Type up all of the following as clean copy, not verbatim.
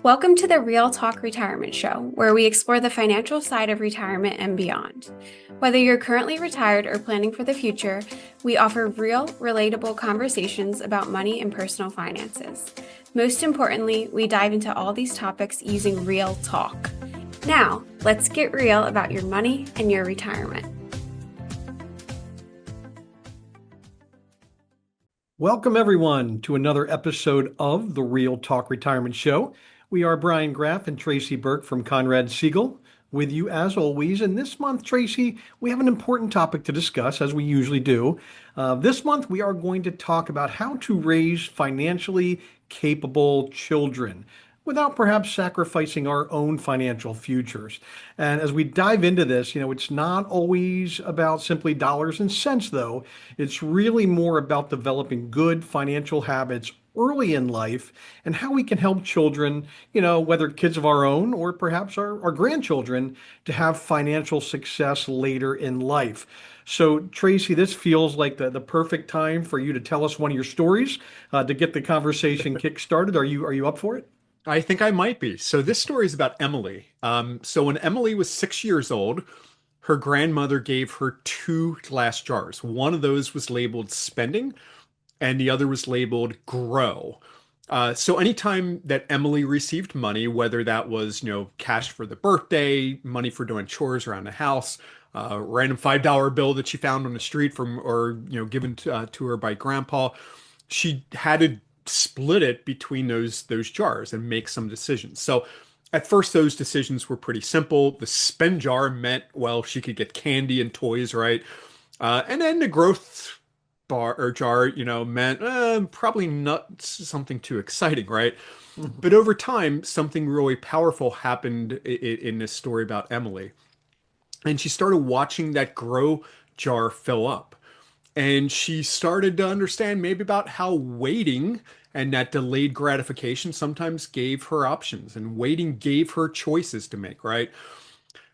Welcome to the Real Talk Retirement Show, where we explore the financial side of retirement and beyond. Whether you're currently retired or planning for the future, we offer real, relatable conversations about money and personal finances. Most importantly, we dive into all these topics using real talk. Now, let's get real about your money and your retirement. Welcome, everyone, to another episode of the Real Talk Retirement Show. We are Brian Graff and Tracy Burke from Conrad Siegel with you as always. And this month, Tracy, we have an important topic to discuss, as we usually do. This month, we are going to talk about how to raise financially capable children without perhaps sacrificing our own financial futures. And as we dive into this, it's not always about simply dollars and cents, though. It's really more about developing good financial habits early in life and how we can help children, whether kids of our own or perhaps our grandchildren, to have financial success later in life. So, Tracy, this feels like the perfect time for you to tell us one of your stories to get the conversation kick-started. Are you up for it? I think I might be. So this story is about Emily. So when Emily was 6 years old, her grandmother gave her two glass jars. One of those was labeled spending, and the other was labeled grow. So anytime that Emily received money, whether that was, cash for the birthday, money for doing chores around the house, random $5 bill that she found on the street or given to her by grandpa, she had to split it between those jars and make some decisions. So at first, those decisions were pretty simple. The spend jar meant, well, she could get candy and toys, right? And then the growth bar or jar, meant probably not something too exciting, right? Mhm. But over time, something really powerful happened in this story about Emily. And she started watching that grow jar fill up. And she started to understand maybe about how waiting and that delayed gratification sometimes gave her options and waiting gave her choices to make, right?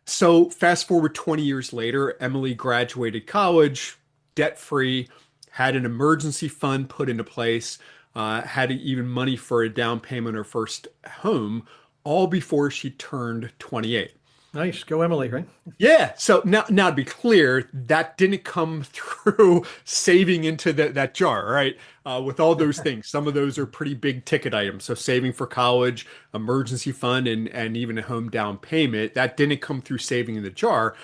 So fast forward 20 years later, Emily graduated college, debt free, had an emergency fund put into place, had even money for a down payment on her first home, all before she turned 28. Nice. Go Emily, right? Yeah. So now to be clear, that didn't come through saving into that jar, right? With all those things, some of those are pretty big ticket items. So saving for college, emergency fund, and even a home down payment, that didn't come through saving in the jar.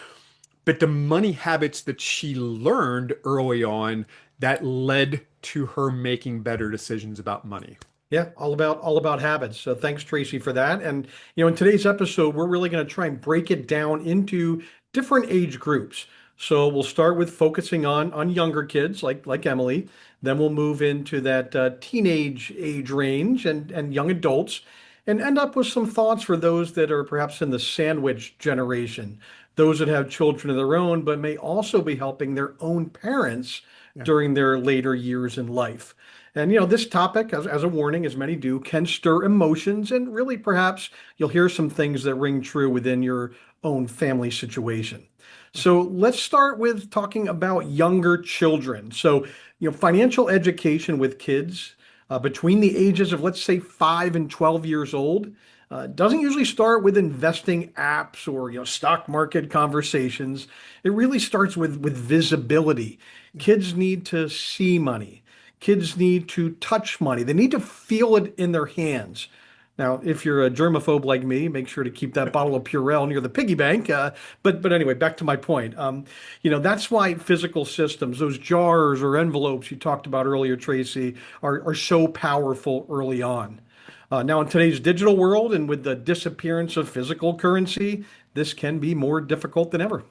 But the money habits that she learned early on that led to her making better decisions about money. Yeah, all about habits. So thanks, Tracy, for that. And in today's episode, we're really going to try and break it down into different age groups. So we'll start with focusing on younger kids like Emily. Then we'll move into that teenage age range and young adults, and end up with some thoughts for those that are perhaps in the sandwich generation, those that have children of their own, but may also be helping their own parents Yeah. during their later years in life. And this topic, as a warning, as many do, can stir emotions, and really perhaps you'll hear some things that ring true within your own family situation. So let's start with talking about younger children. So, financial education with kids between the ages of, let's say, 5 and 12 years old doesn't usually start with investing apps or stock market conversations. It really starts with visibility. Kids need to see money. Kids need to touch money. They need to feel it in their hands. Now, if you're a germaphobe like me, make sure to keep that bottle of Purell near the piggy bank. But anyway, back to my point. That's why physical systems, those jars or envelopes you talked about earlier, Tracy, are so powerful early on. Now, in today's digital world and with the disappearance of physical currency, this can be more difficult than ever.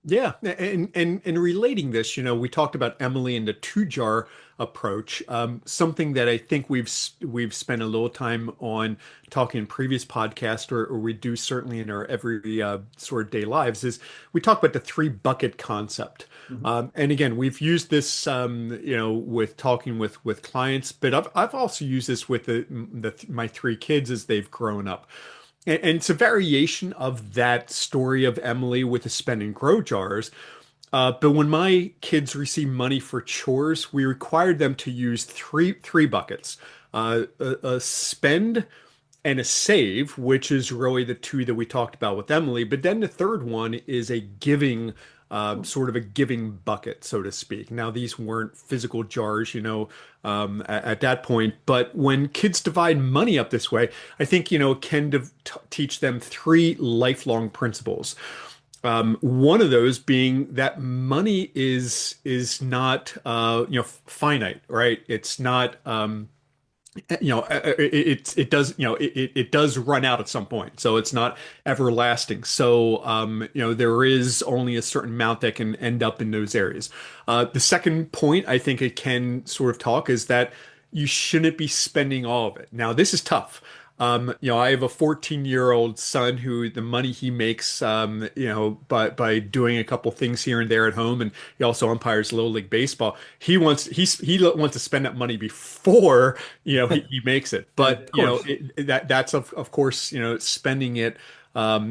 Yeah, and relating this, we talked about Emily and the two jar approach. Something that I think we've spent a little time on talking in previous podcasts, or we do certainly in our every sort of day lives, is we talk about the three bucket concept. Mhm. And again, we've used this, with talking with clients, but I've also used this with my three kids as they've grown up. And it's a variation of that story of Emily with the spend and grow jars. But when my kids receive money for chores, we required them to use three buckets: a spend, and a save, which is really the two that we talked about with Emily. But then the third one is a giving, sort of a giving bucket, so to speak. Now, these weren't physical jars, at that point. But when kids divide money up this way, I think, it can teach them three lifelong principles. One of those being that money is not finite, right? It's not it does it does run out at some point, so it's not everlasting. So there is only a certain amount that can end up in those areas. The second point I think it can sort of talk is that you shouldn't be spending all of it. Now this is tough. I have a 14-year-old son who the money he makes, by doing a couple things here and there at home, and he also umpires Little League Baseball. He wants to spend that money before, he makes it. Of But, course. that's of course, spending it,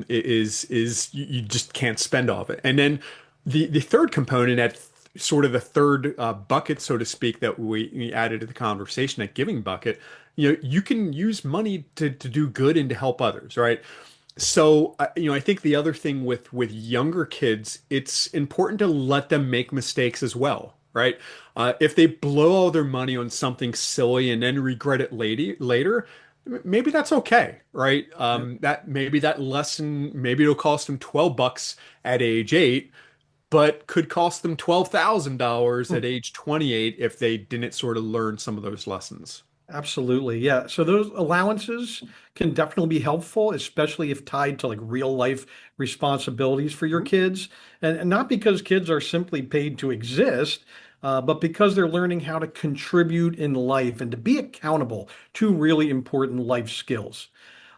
is you just can't spend all of it. And then the third component at sort of the third bucket, so to speak, that we added to the conversation, that giving bucket, you can use money to do good and to help others, right? So, I think the other thing with younger kids, it's important to let them make mistakes as well, right? If they blow all their money on something silly and then regret it later, maybe that's okay, right? Yep. That maybe that lesson, maybe it'll cost them $12 at age 8, but could cost them $12,000 at age 28 if they didn't sort of learn some of those lessons. Absolutely. Yeah. So those allowances can definitely be helpful, especially if tied to like real life responsibilities for your kids. And not because kids are simply paid to exist, but because they're learning how to contribute in life and to be accountable to really important life skills.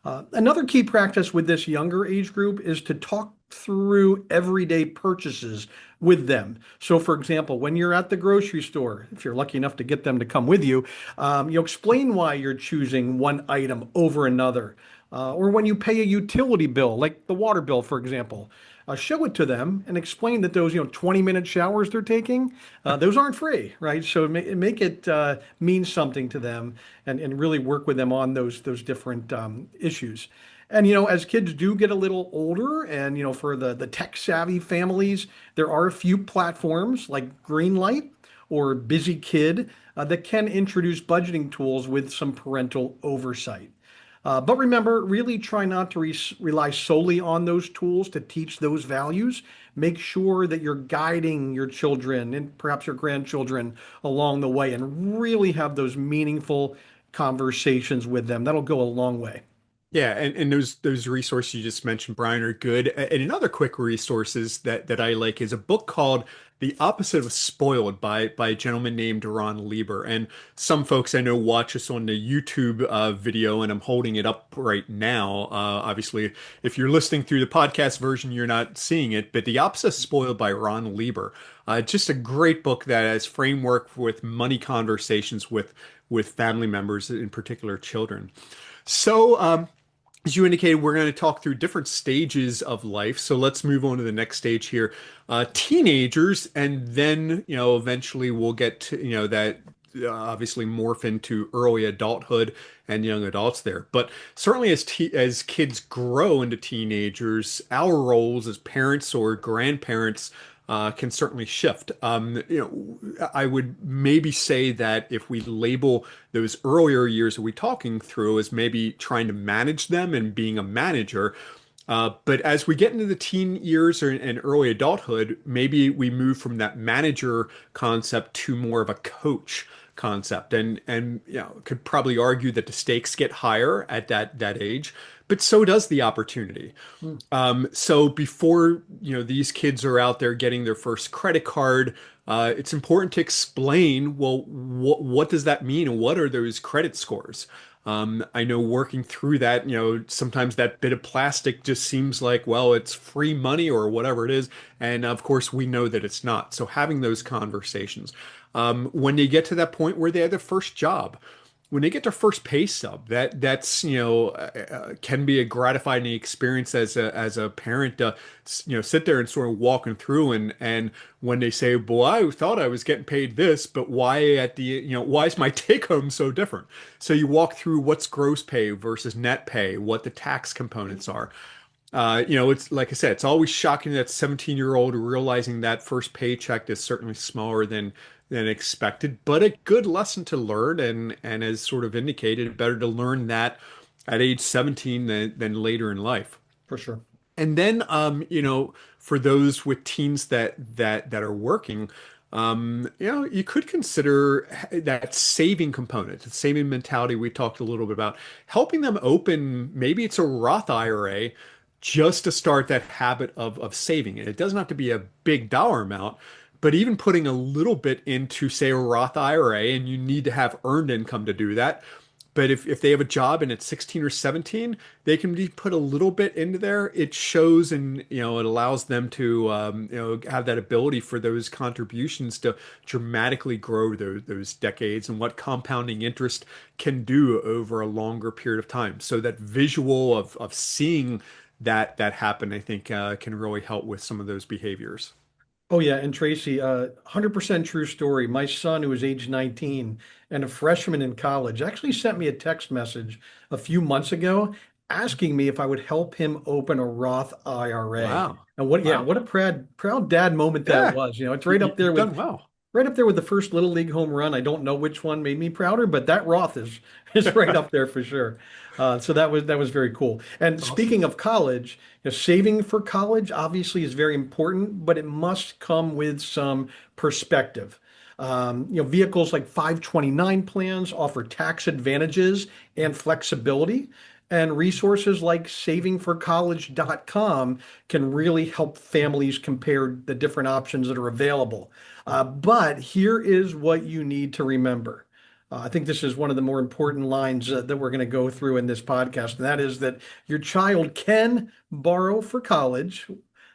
Another key practice with this younger age group is to talk through everyday purchases with them. So, for example, when you're at the grocery store, if you're lucky enough to get them to come with you, you explain why you're choosing one item over another. Or when you pay a utility bill, like the water bill, for example, show it to them and explain that those 20-minute showers they're taking, those aren't free, right? So make it mean something to them, and really work with them on those different issues. And as kids do get a little older, and for the tech savvy families, there are a few platforms like Greenlight or Busy Kid that can introduce budgeting tools with some parental oversight. But remember, really try not to rely solely on those tools to teach those values. Make sure that you're guiding your children and perhaps your grandchildren along the way, and really have those meaningful conversations with them. That'll go a long way. Yeah, and those resources you just mentioned, Brian, are good. And another quick resources that I like is a book called The Opposite of Spoiled by a gentleman named Ron Lieber. And some folks I know watch us on the YouTube video, and I'm holding it up right now. Obviously, if you're listening through the podcast version, you're not seeing it, but The Opposite of Spoiled by Ron Lieber. Just a great book that has framework with money conversations with family members, in particular children. So, as you indicated, we're going to talk through different stages of life. So let's move on to the next stage here. Teenagers, and then, eventually we'll get to, that obviously morph into early adulthood and young adults there. But certainly as kids grow into teenagers, our roles as parents or grandparents can certainly shift. I would maybe say that if we label those earlier years that we're talking through as maybe trying to manage them and being a manager, but as we get into the teen years and early adulthood, maybe we move from that manager concept to more of a coach concept. And could probably argue that the stakes get higher at that age, but so does the opportunity. Hmm. So before these kids are out there getting their first credit card, it's important to explain, well, what does that mean, and what are those credit scores? I know working through that, sometimes that bit of plastic just seems like, well, it's free money or whatever it is. And of course, we know that it's not. So having those conversations. When they get to that point where they have their first job, when they get their first pay stub, that's can be a gratifying experience as a parent to sit there and sort of walking through and when they say, "Boy, I thought I was getting paid this, but why at the why is my take home so different?" So you walk through what's gross pay versus net pay, what the tax components are. It's like I said, it's always shocking that 17-year-old realizing that first paycheck is certainly smaller than expected, but a good lesson to learn and as sort of indicated, better to learn that at age 17 than later in life. For sure. And then, for those with teens that are working, you could consider that saving component, the saving mentality we talked a little bit about, helping them open, maybe it's a Roth IRA, just to start that habit of saving. And it doesn't have to be a big dollar amount, but even putting a little bit into, say, a Roth IRA, and you need to have earned income to do that. But if they have a job and it's 16 or 17, they can be put a little bit into there. It shows and it allows them to have that ability for those contributions to dramatically grow those decades and what compounding interest can do over a longer period of time. So that visual of seeing that happen, I think, can really help with some of those behaviors. Oh yeah, and Tracy, 100% true story. My son, who was age 19 and a freshman in college, actually sent me a text message a few months ago asking me if I would help him open a Roth IRA. Wow. And what, yeah, Wow. what a proud dad moment that Yeah, was. It's right up there you've with done well. right up there with the first Little League home run. I don't know which one made me prouder, but that Roth is is right up there for sure. So that was very cool. And Awesome. speaking of college, saving for college obviously is very important, but it must come with some perspective. Vehicles like 529 plans offer tax advantages and flexibility. And resources like savingforcollege.com can really help families compare the different options that are available. But here is what you need to remember. I think this is one of the more important lines that we're going to go through in this podcast, and that is that your child can borrow for college.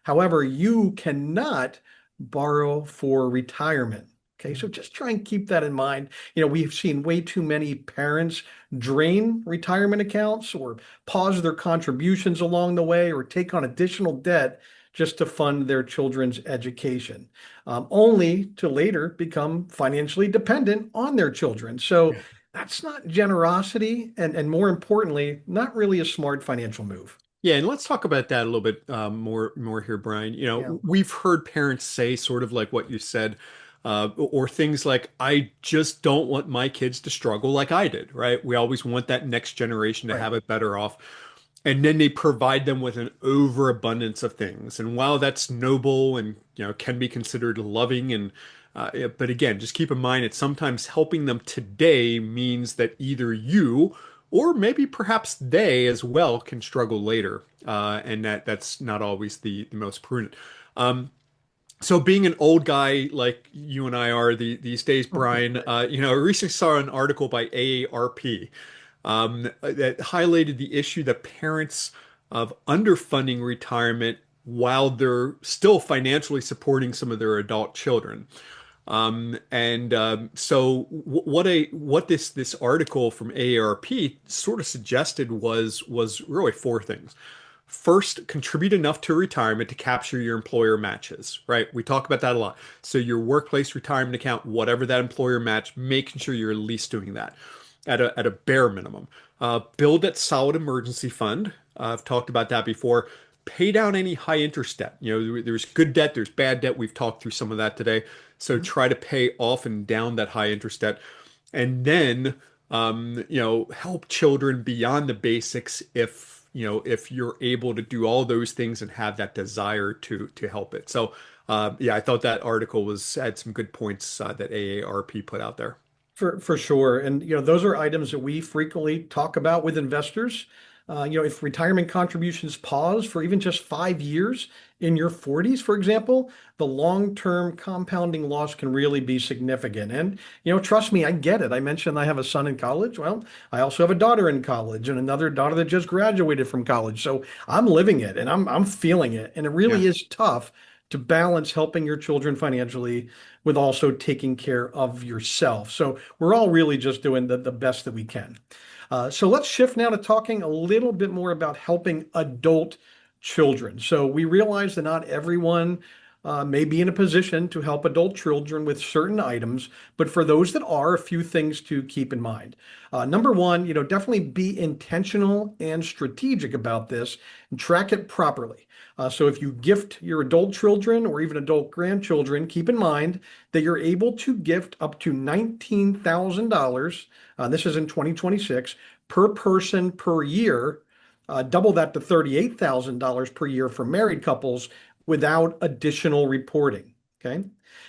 However, you cannot borrow for retirement. Okay, so just try and keep that in mind. We've seen way too many parents drain retirement accounts or pause their contributions along the way or take on additional debt just to fund their children's education, only to later become financially dependent on their children. So that's not generosity, and more importantly, not really a smart financial move. Yeah, and let's talk about that a little bit more here, Brian. Yeah, We've heard parents say sort of like what you said, or things like, "I just don't want my kids to struggle like I did," right? We always want that next generation to right. have it better off. And then they provide them with an overabundance of things. And while that's noble and can be considered loving and yeah, but again, just keep in mind that sometimes helping them today means that either you or maybe perhaps they as well can struggle later, and that's not always the most prudent. Um, so being an old guy like you and I are these days, Brian, Right. I recently saw an article by AARP that highlighted the issue that parents of underfunding retirement while they're still financially supporting some of their adult children. What this article from AARP sort of suggested was really four things. First, contribute enough to retirement to capture your employer matches, right? We talk about that a lot. So your workplace retirement account, whatever that employer match, making sure you're at least doing that at a bare minimum. Build that solid emergency fund. I've talked about that before. Pay down any high interest debt. There's good debt, there's bad debt. We've talked through some of that today. So try to pay off and down that high interest debt. And then, help children beyond the basics if you're able to do all those things and have that desire to help it. So, yeah, I thought that article had some good points that AARP put out there. For sure. And those are items that we frequently talk about with investors. If retirement contributions pause for even just 5 years in your 40s, for example, the long-term compounding loss can really be significant. And trust me, I get it. I mentioned I have a son in college. Well, I also have a daughter in college and another daughter that just graduated from college. So I'm living it and I'm feeling it. And it Yeah. really is tough to balance helping your children financially with also taking care of yourself. So we're all really just doing the best that we can. So let's shift now to talking a little bit more about helping adult children. So we realize that not everyone may be in a position to help adult children with certain items, but for those that are, a few things to keep in mind. Number one, definitely be intentional and strategic about this and track it properly. So if you gift your adult children or even adult grandchildren, keep in mind that you're able to gift up to $19,000. This is in 2026 per person per year. Double that to $38,000 per year for married couples without additional reporting. Okay.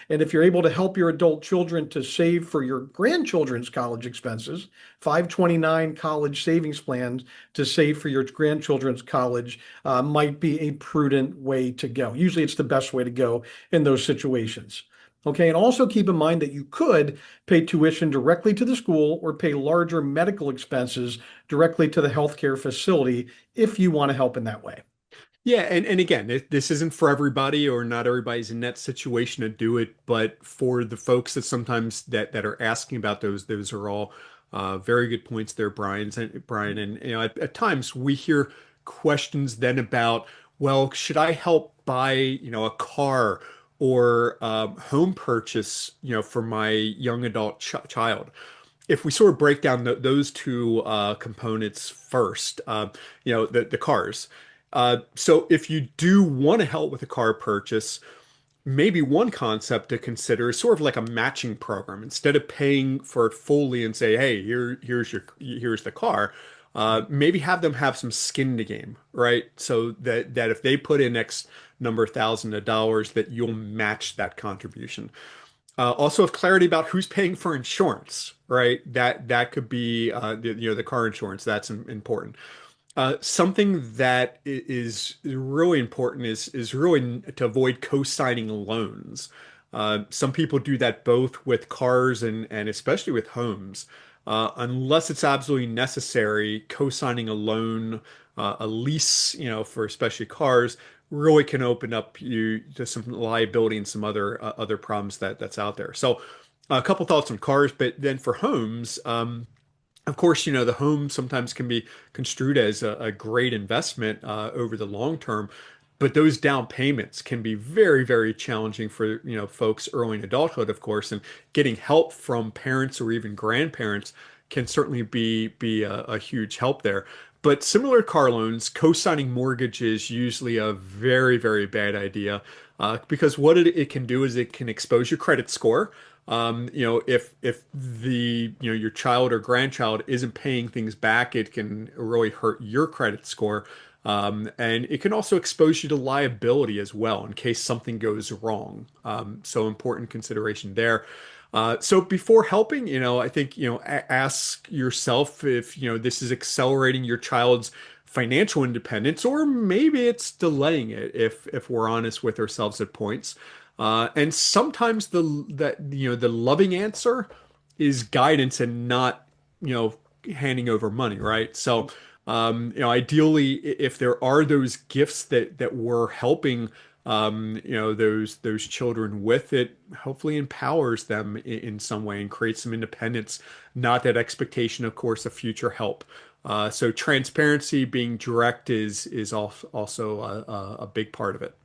And if you're able to help your adult children to save for your grandchildren's college expenses, 529 college savings plans to save for your grandchildren's college might be a prudent way to go. Usually it's the best way to go in those situations. Okay, and also keep in mind that you could pay tuition directly to the school or pay larger medical expenses directly to the healthcare facility if you want to help in that way. Yeah, and again, this isn't for everybody, or not everybody's in that situation to do it, but for the folks that sometimes that are asking about those are all very good points there, Brian. And at times we hear questions then about, well, should I help buy a car or home purchase for my young adult child? If we sort of break down those two components first, the cars. So if you do want to help with a car purchase, maybe one concept to consider is sort of like a matching program. Instead of paying for it fully and say, "Hey, here's the car," maybe have them have some skin in the game, right? So that if they put in X number of thousand of dollars, that you'll match that contribution. Also have clarity about who's paying for insurance, right? That could be the car insurance. That's important. Something that is really important is really to avoid co-signing loans. Some people do that both with cars and especially with homes. Unless it's absolutely necessary, co-signing a loan, a lease, for especially cars, really can open up you to some liability and some other problems that's out there. So, a couple thoughts on cars, but then for homes. Of course, the home sometimes can be construed as a great investment over the long term, but those down payments can be very, very challenging for, folks early in adulthood, of course, and getting help from parents or even grandparents can certainly be a huge help there. But similar to car loans, co-signing mortgage is usually a very, very bad idea, because what it can do is it can expose your credit score. If your child or grandchild isn't paying things back, it can really hurt your credit score. And it can also expose you to liability as well in case something goes wrong. So important consideration there. So before helping, I think, ask yourself if, this is accelerating your child's financial independence, or maybe it's delaying it if we're honest with ourselves at points. And sometimes the loving answer is guidance and not, handing over money, right? So, ideally, if there are those gifts that we're helping, those children with, it hopefully empowers them in some way and creates some independence, not that expectation, of course, of future help. So transparency, being direct is also a big part of it.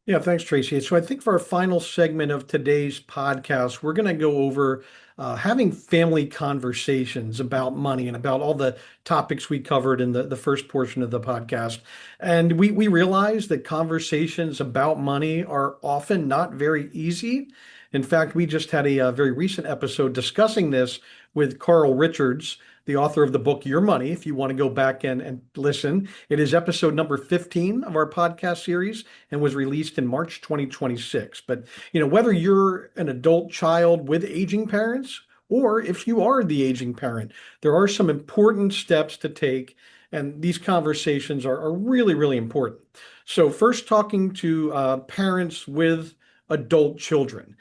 Yeah, thanks, Tracy. So I think for our final segment of today's podcast, we're going to go over having family conversations about money and about all the topics we covered in the first portion of the podcast. And we realize that conversations about money are often not very easy. In fact, we just had a very recent episode discussing this with Carl Richards, the author of the book Your Money. If you want to go back and listen, it is episode number 15 of our podcast series and was released in March 2026. But, whether you're an adult child with aging parents or if you are the aging parent, there are some important steps to take. And these conversations are really, really important. So first, talking to parents with adult children.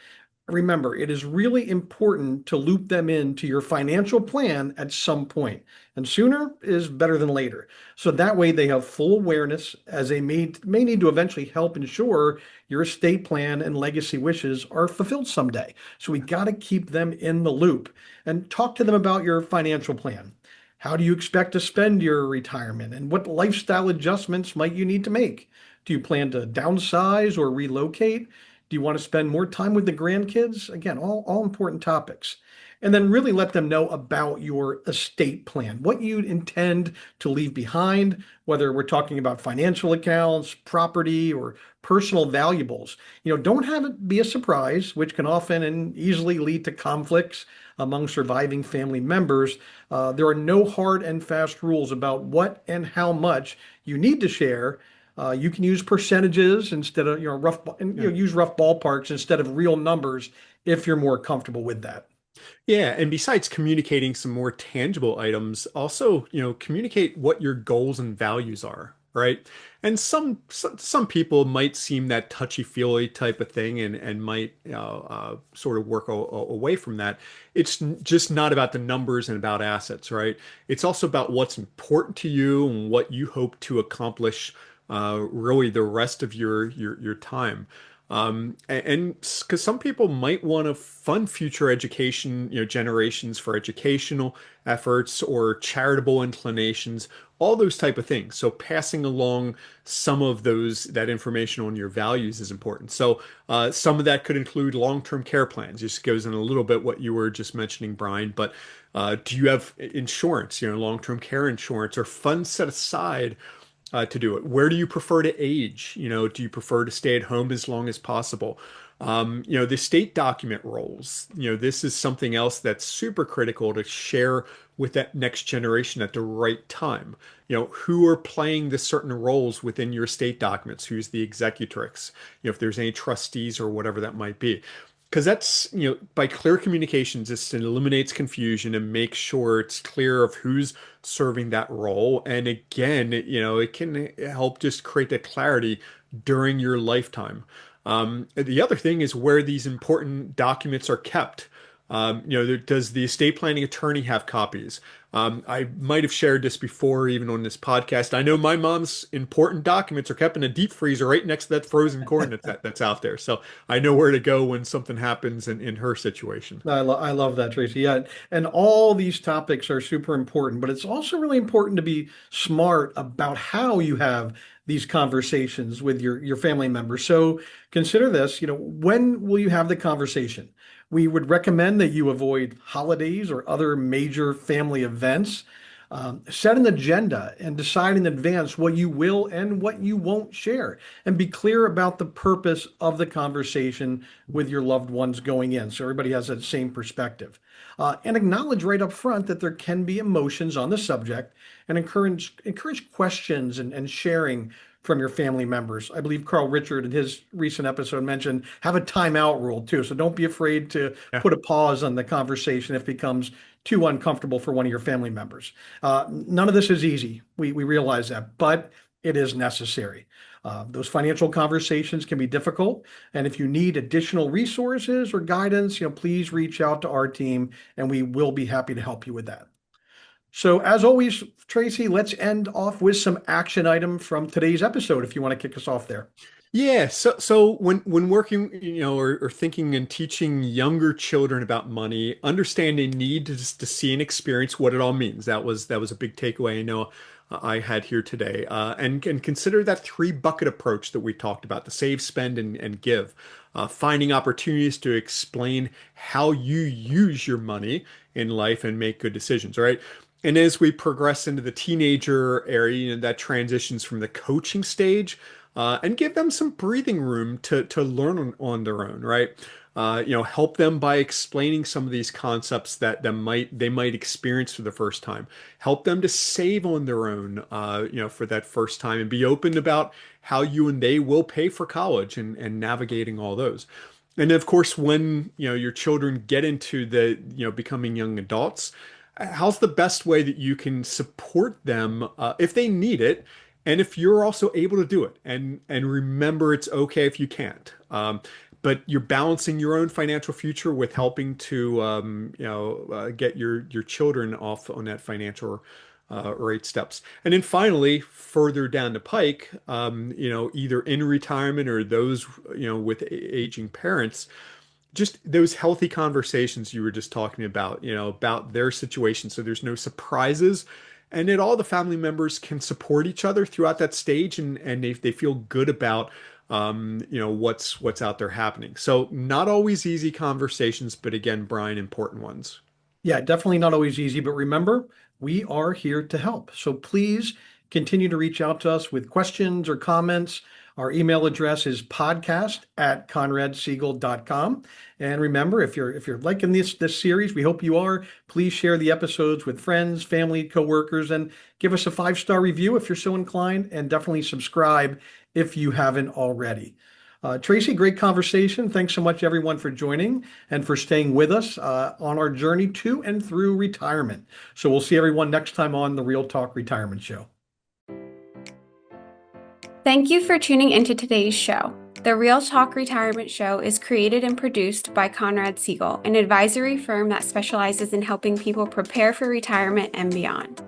Remember, it is really important to loop them into your financial plan at some point, and sooner is better than later. So that way they have full awareness as they may need to eventually help ensure your estate plan and legacy wishes are fulfilled someday. So we got to keep them in the loop and talk to them about your financial plan. How do you expect to spend your retirement and what lifestyle adjustments might you need to make? Do you plan to downsize or relocate? Do you want to spend more time with the grandkids? Again, all important topics. And then really let them know about your estate plan, what you intend to leave behind, whether we're talking about financial accounts, property, or personal valuables. Don't have it be a surprise, which can often and easily lead to conflicts among surviving family members. There are no hard and fast rules about what and how much you need to share. You can use percentages instead of, use rough ballparks instead of real numbers if you're more comfortable with that. Yeah, and besides communicating some more tangible items, also, communicate what your goals and values are, right? And some people might seem that touchy-feely type of thing and might sort of work away from that. It's just not about the numbers and about assets, right? It's also about what's important to you and what you hope to accomplish really the rest of your time. And because some people might want to fund future education, generations for educational efforts or charitable inclinations, all those type of things. So passing along some of that information on your values is important. So some of that could include long-term care plans. Just goes in a little bit what you were just mentioning, Brian. But do you have insurance, long-term care insurance or funds set aside to do it? Where do you prefer to age? Do you prefer to stay at home as long as possible? The state document roles, this is something else that's super critical to share with that next generation at the right time. Who are playing the certain roles within your state documents? Who's the executrix? If there's any trustees or whatever that might be. Because that's, by clear communications, this eliminates confusion and makes sure it's clear of who's serving that role. And again, it can help just create that clarity during your lifetime. The other thing is where these important documents are kept. Does the estate planning attorney have copies? I might have shared this before, even on this podcast. I know my mom's important documents are kept in a deep freezer right next to that frozen corn that's out there. So I know where to go when something happens in her situation. I love that, Tracy. Yeah, and all these topics are super important, but it's also really important to be smart about how you have these conversations with your family members. So consider this, when will you have the conversation? We would recommend that you avoid holidays or other major family events. Set an agenda and decide in advance what you will and what you won't share, and be clear about the purpose of the conversation with your loved ones going in, so everybody has that same perspective. And acknowledge right up front that there can be emotions on the subject, and encourage questions and sharing from your family members. I believe Carl Richard in his recent episode mentioned have a timeout rule too. So don't be afraid to Yeah. put a pause on the conversation if it becomes too uncomfortable for one of your family members. None of this is easy. We realize that, but it is necessary. Those financial conversations can be difficult, and if you need additional resources or guidance, please reach out to our team, and we will be happy to help you with that. So, as always, Tracy, let's end off with some action item from today's episode. If you want to kick us off there. Yeah, so when working, or thinking and teaching younger children about money, understand they need to see and experience what it all means. That was a big takeaway I know I had here today. And consider that three bucket approach that we talked about: the save, spend, and give. Finding opportunities to explain how you use your money in life and make good decisions, right? And as we progress into the teenager area, that transitions from the coaching stage, and give them some breathing room to learn on their own, right? Help them by explaining some of these concepts that they might experience for the first time. Help them to save on their own, for that first time, and be open about how you and they will pay for college and navigating all those. And of course, when your children get into the becoming young adults, how's the best way that you can support them if they need it, and if you're also able to do it? And remember, it's okay if you can't. but you're balancing your own financial future with helping to get your children off on that financial rate steps. And then finally, further down the pike, either in retirement or those with aging parents, just those healthy conversations you were just talking about, about their situation. So there's no surprises, and that all the family members can support each other throughout that stage, and they feel good about what's out there happening. So not always easy conversations, but again, Brian, important ones. Yeah, definitely not always easy, but remember, we are here to help. So please continue to reach out to us with questions or comments. Our email address is podcast@conradsiegel.com. And remember, if you're liking this series, we hope you are, please share the episodes with friends, family, coworkers, and give us a 5-star review if you're so inclined, and definitely subscribe if you haven't already. Tracy, great conversation. Thanks so much, everyone, for joining and for staying with us on our journey to and through retirement. So we'll see everyone next time on the Real Talk Retirement Show. Thank you for tuning into today's show. The Real Talk Retirement Show is created and produced by Conrad Siegel, an advisory firm that specializes in helping people prepare for retirement and beyond.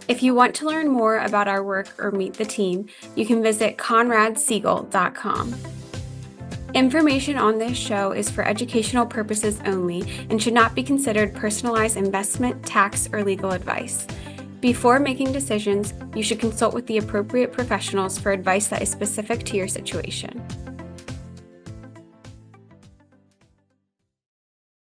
If you want to learn more about our work or meet the team, you can visit conradsiegel.com. Information on this show is for educational purposes only and should not be considered personalized investment, tax, or legal advice. Before making decisions, you should consult with the appropriate professionals for advice that is specific to your situation.